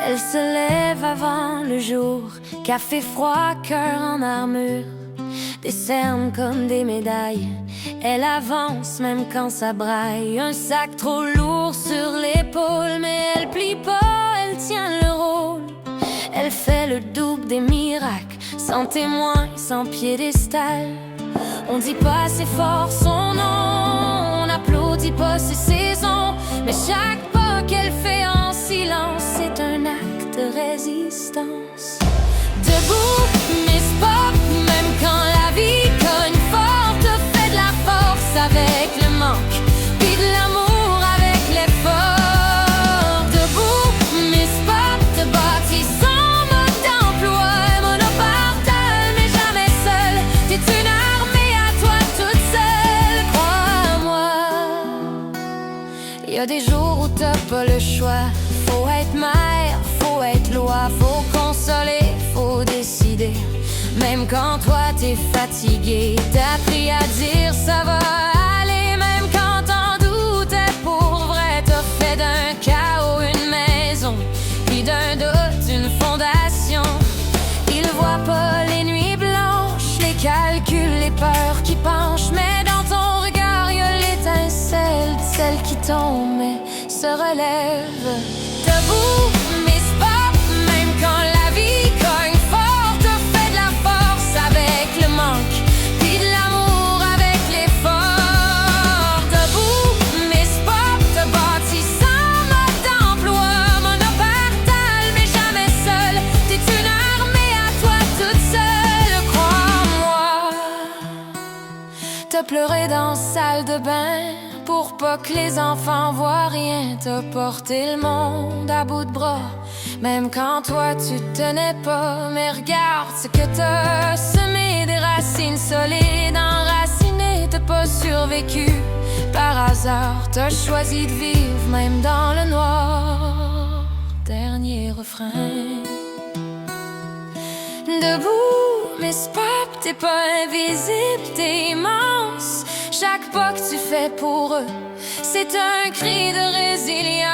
Elle se lève avant le jour, café froid, cœur en armure, des cernes comme des médailles. Elle avance même quand ça braille, un sac trop lourd sur l'épaule, mais elle plie pas, elle tient le rôle. Elle fait le double des miracles, sans témoin, sans piédestal. On dit pas assez fort son nom, on applaudit pas ses saisons, mais chaque pas qu'elle fait en silence, c'est un acte de résistance. Debout, Miss Pop, même quand la vie cogne fort, te fait de la force avec le manque, puis de l'amour avec l'effort. Debout, Miss Pop, te bâtis sans mode d'emploi, monopartal, mais jamais seule. T'es une armée à toi toute seule, crois-moi. Y a des jours où t'as pas le choix. Faut être mère, faut être loi, faut consoler, faut décider. Même quand toi t'es fatigué, t'as appris à dire ça va aller. Même quand t'en doutais pour vrai, t'as fait d'un chaos une maison, puis d'un doute une fondation. Ils voient pas les nuits blanches, les calculs, les peurs qui penchent, mais dans ton regard y a l'étincelle de celle qui tombe mais se relève. Debout, Miss Pop, même quand la vie cogne fort, te fait de la force avec le manque, puis de l'amour avec l'effort. Debout, Miss Pop, te bâtis sans mode d'emploi, monopartal, mais jamais seule. T'es une armée à toi toute seule, crois-moi. T'as pleuré dans salle de bain pour pas que les enfants voient rien. T'as porté le monde à bout de bras, même quand toi tu tenais pas. Mais regarde ce que t'as semé, des racines solides enracinées. T'as pas survécu par hasard, t'as choisi de vivre même dans le noir. Dernier refrain. Debout, Miss Pop, t'es pas invisible, t'es immense. Chaque pas que tu fais pour eux, c'est un cri de résilience.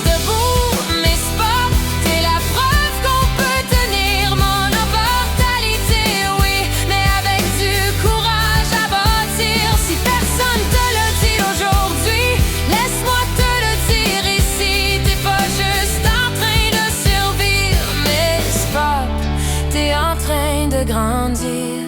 Debout, Miss Pop, t'es la preuve qu'on peut tenir. Monopartalité, oui, mais avec du courage à bâtir. Si personne te le dit aujourd'hui, laisse-moi te le dire ici. T'es pas juste en train de survivre, Miss Pop, t'es en train de grandir.